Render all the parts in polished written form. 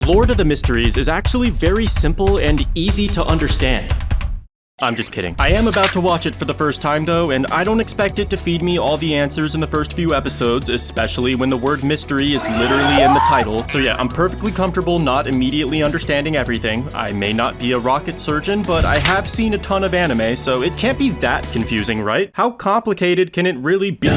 Lord of the Mysteries is actually very simple and easy to understand. I'm just kidding. I am about to watch it for the first time though, and I don't expect it to feed me all the answers in the first few episodes, especially when the word mystery is literally in the title. So yeah, I'm perfectly comfortable not immediately understanding everything. I may not be a rocket surgeon, but I have seen a ton of anime, so it can't be that confusing, right? How complicated can it really be?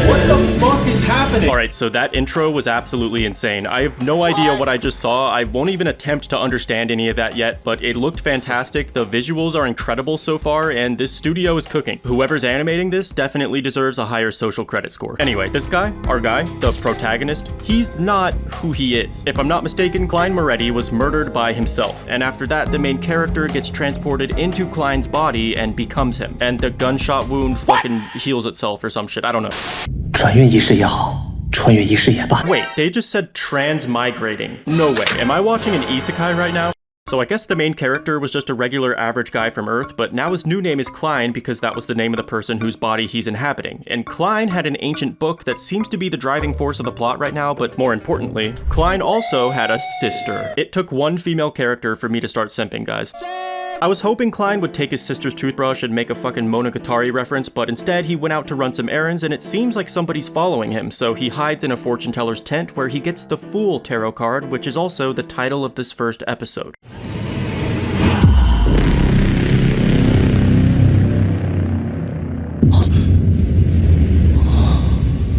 What the fuck is happening? Alright, so that intro was absolutely insane. I have no idea what I just saw. I won't even attempt to understand any of that yet, but it looked fantastic. The visuals are incredible so far, and this studio is cooking. Whoever's animating this definitely deserves a higher social credit score. Anyway, this guy, our guy, the protagonist, he's not who he is. If I'm not mistaken, Klein Moretti was murdered by himself, and after that, the main character gets transported into Klein's body and becomes him. And the gunshot wound fucking heals itself or some shit, I don't know. 穿越意识也好，穿越意识也罢。 Wait, they just said transmigrating. No way, am I watching an isekai right now? So I guess the main character was just a regular average guy from Earth, but now his new name is Klein because that was the name of the person whose body he's inhabiting. And Klein had an ancient book that seems to be the driving force of the plot right now, but more importantly, Klein also had a sister. It took one female character for me to start simping, guys. I was hoping Klein would take his sister's toothbrush and make a fucking Monogatari reference, but instead he went out to run some errands and it seems like somebody's following him, so he hides in a fortune teller's tent where he gets the Fool tarot card, which is also the title of this first episode.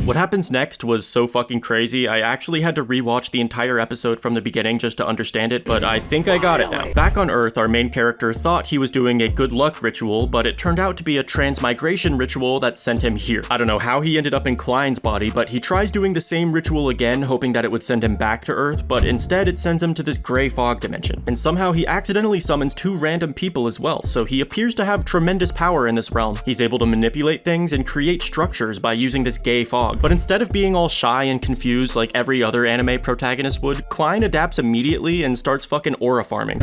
What happens next was so fucking crazy, I actually had to rewatch the entire episode from the beginning just to understand it, but I think I got it now. Back on Earth, our main character thought he was doing a good luck ritual, but it turned out to be a transmigration ritual that sent him here. I don't know how he ended up in Klein's body, but he tries doing the same ritual again, hoping that it would send him back to Earth, but instead it sends him to this gray fog dimension. And somehow he accidentally summons two random people as well, so he appears to have tremendous power in this realm. He's able to manipulate things and create structures by using this gay fog. But instead of being all shy and confused like every other anime protagonist would, Klein adapts immediately and starts fucking aura farming.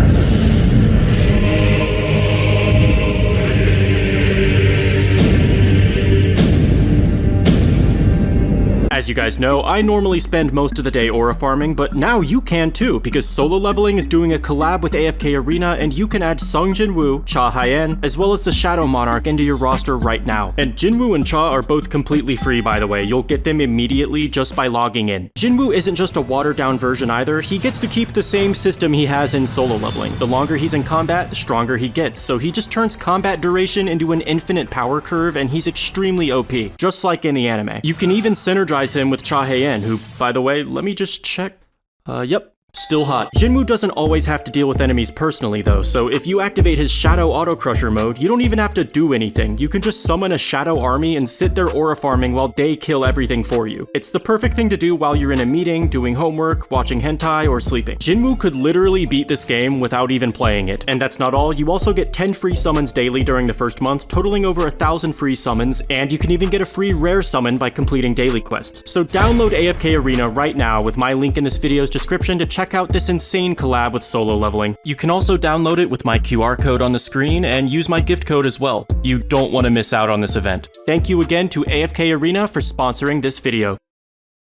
As you guys know, I normally spend most of the day aura farming, but now you can too, because Solo Leveling is doing a collab with AFK Arena and you can add Sung Jinwoo, Cha Hien, as well as the Shadow Monarch into your roster right now. And Jinwoo and Cha are both completely free, by the way. You'll get them immediately just by logging in. Jinwoo isn't just a watered down version either. He gets to keep the same system he has in Solo Leveling. The longer he's in combat, the stronger he gets, so he just turns combat duration into an infinite power curve and he's extremely OP, just like in the anime. You can even synergize him with Cha Hien, who, by the way, let me just check. Yep. Still hot. Jinwoo doesn't always have to deal with enemies personally though, so if you activate his Shadow Auto Crusher mode, you don't even have to do anything. You can just summon a shadow army and sit there aura farming while they kill everything for you. It's the perfect thing to do while you're in a meeting, doing homework, watching hentai, or sleeping. Jinwoo could literally beat this game without even playing it. And that's not all, you also get 10 free summons daily during the first month, totaling over 1,000 free summons, and you can even get a free rare summon by completing daily quests. So download AFK Arena right now with my link in this video's description to check out this insane collab with Solo Leveling. You can also download it with my QR code on the screen and use my gift code as well. You don't want to miss out on this event. Thank you again to AFK Arena for sponsoring this video.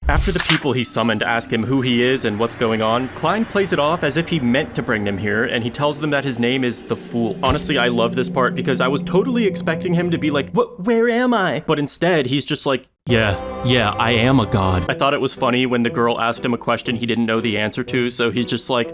After the people he summoned ask him who he is and what's going on, Klein plays it off as if he meant to bring them here, and he tells them that his name is the Fool. Honestly, I love this part because I was totally expecting him to be like, where am I? But instead, he's just like, yeah, I am a god. I thought it was funny when the girl asked him a question he didn't know the answer to, so he's just like,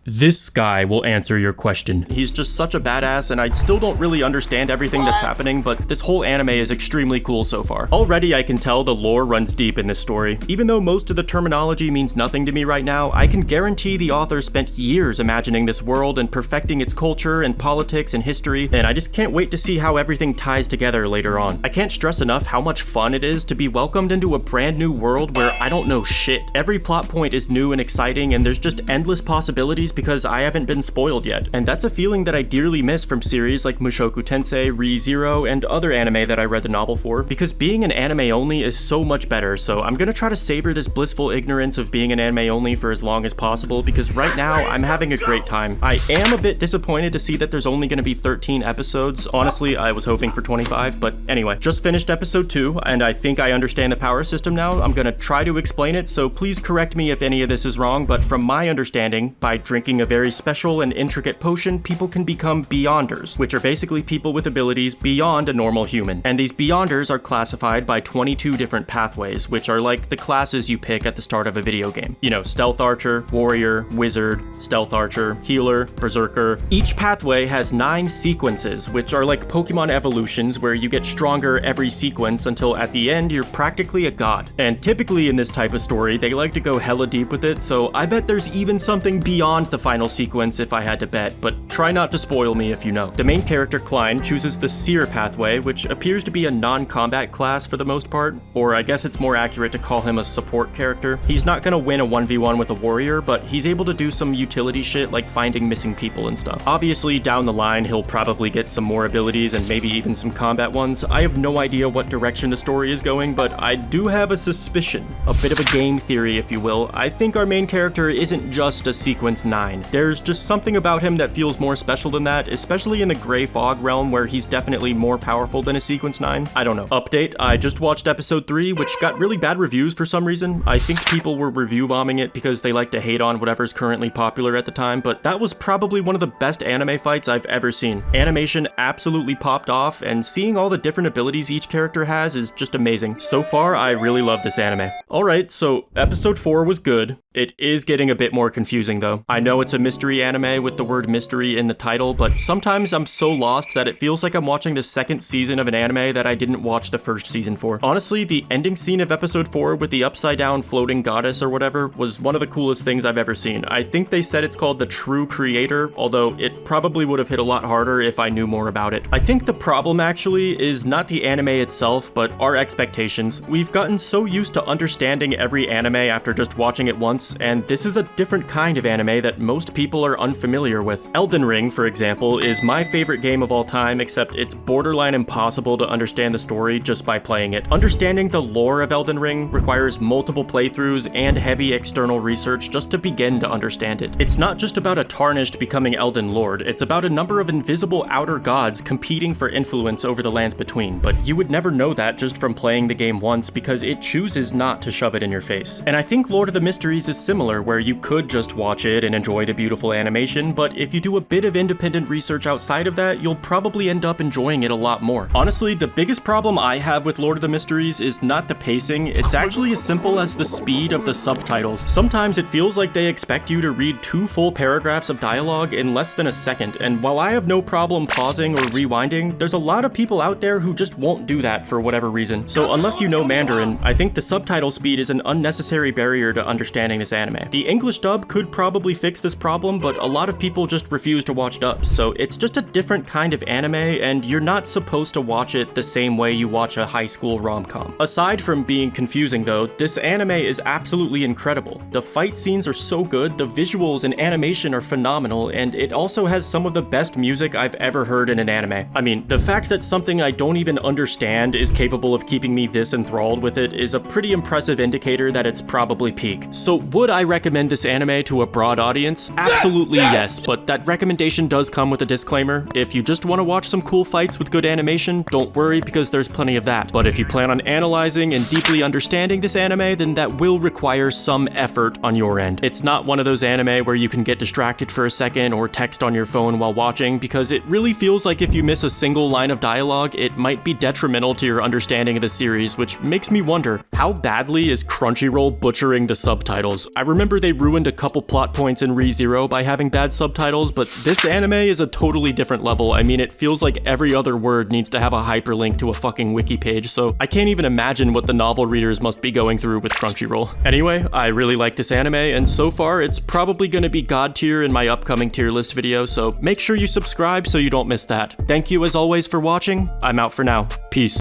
this guy will answer your question. He's just such a badass, and I still don't really understand everything that's happening, but this whole anime is extremely cool so far. Already I can tell the lore runs deep in this story. Even though most of the terminology means nothing to me right now, I can guarantee the author spent years imagining this world and perfecting its culture and politics and history, and I just can't wait to see how everything ties together later on. I can't stress enough how much fun it is to be welcomed into a brand new world where I don't know shit. Every plot point is new and exciting, and there's just endless possibilities it's because I haven't been spoiled yet, and that's a feeling that I dearly miss from series like Mushoku Tensei, Re:Zero, and other anime that I read the novel for, because being an anime only is so much better, so I'm gonna try to savor this blissful ignorance of being an anime only for as long as possible, because right now I'm having a great time. I am a bit disappointed to see that there's only gonna be 13 episodes. Honestly, I was hoping for 25, but anyway, just finished episode 2, and I think I understand the power system now. I'm gonna try to explain it, so please correct me if any of this is wrong, but from my understanding, by drinking a very special and intricate potion, people can become beyonders, which are basically people with abilities beyond a normal human. And these beyonders are classified by 22 different pathways, which are like the classes you pick at the start of a video game. You know, stealth archer, warrior, wizard, stealth archer, healer, berserker. Each pathway has 9 sequences, which are like Pokemon evolutions where you get stronger every sequence until at the end you're practically a god. And typically in this type of story, they like to go hella deep with it, so I bet there's even something beyond the final sequence if I had to bet, but try not to spoil me if you know. The main character, Klein, chooses the Seer pathway, which appears to be a non-combat class for the most part, or I guess it's more accurate to call him a support character. He's not gonna win a 1v1 with a warrior, but he's able to do some utility shit like finding missing people and stuff. Obviously, down the line, he'll probably get some more abilities and maybe even some combat ones. I have no idea what direction the story is going, but I do have a suspicion, a bit of a game theory if you will. I think our main character isn't just a sequence 9. There's just something about him that feels more special than that, especially in the Grey Fog realm where he's definitely more powerful than a sequence 9. I don't know. Update, I just watched episode 3, which got really bad reviews for some reason. I think people were review bombing it because they like to hate on whatever's currently popular at the time, but that was probably one of the best anime fights I've ever seen. Animation absolutely popped off, and seeing all the different abilities each character has is just amazing. So far, I really love this anime. Alright, so episode 4 was good. It is getting a bit more confusing though. I know it's a mystery anime with the word mystery in the title, but sometimes I'm so lost that it feels like I'm watching the second season of an anime that I didn't watch the first season for. Honestly, the ending scene of episode 4 with the upside down floating goddess or whatever was one of the coolest things I've ever seen. I think they said it's called the True Creator, although it probably would have hit a lot harder if I knew more about it. I think the problem actually is not the anime itself, but our expectations. We've gotten so used to understanding every anime after just watching it once, and this is a different kind of anime that most people are unfamiliar with. Elden Ring, for example, is my favorite game of all time, except it's borderline impossible to understand the story just by playing it. Understanding the lore of Elden Ring requires multiple playthroughs and heavy external research just to begin to understand it. It's not just about a tarnished becoming Elden Lord, it's about a number of invisible outer gods competing for influence over the lands between, but you would never know that just from playing the game once because it chooses not to shove it in your face. And I think Lord of the Mysteries is similar, where you could just watch it and enjoy the beautiful animation, but if you do a bit of independent research outside of that, you'll probably end up enjoying it a lot more. Honestly, the biggest problem I have with Lord of the Mysteries is not the pacing, it's actually as simple as the speed of the subtitles. Sometimes it feels like they expect you to read 2 full paragraphs of dialogue in less than a second, and while I have no problem pausing or rewinding, there's a lot of people out there who just won't do that for whatever reason. So unless you know Mandarin, I think the subtitle speed is an unnecessary barrier to understanding this anime. The English dub could probably fix this problem, but a lot of people just refuse to watch dubs, so it's just a different kind of anime, and you're not supposed to watch it the same way you watch a high school rom-com. Aside from being confusing though, this anime is absolutely incredible. The fight scenes are so good, the visuals and animation are phenomenal, and it also has some of the best music I've ever heard in an anime. I mean, the fact that something I don't even understand is capable of keeping me this enthralled with it is a pretty impressive indicator that it's probably peak. So would I recommend this anime to a broad audience? Absolutely yes, but that recommendation does come with a disclaimer. If you just want to watch some cool fights with good animation, don't worry because there's plenty of that. But if you plan on analyzing and deeply understanding this anime, then that will require some effort on your end. It's not one of those anime where you can get distracted for a second or text on your phone while watching, because it really feels like if you miss a single line of dialogue, it might be detrimental to your understanding of the series, which makes me wonder, how badly is Crunchyroll butchering the subtitles? I remember they ruined a couple plot points in Re:Zero by having bad subtitles, but this anime is a totally different level. I mean, it feels like every other word needs to have a hyperlink to a fucking wiki page, so I can't even imagine what the novel readers must be going through with Crunchyroll. Anyway, I really like this anime, and so far it's probably gonna be god tier in my upcoming tier list video, so make sure you subscribe so you don't miss that. Thank you as always for watching. I'm out for now. Peace.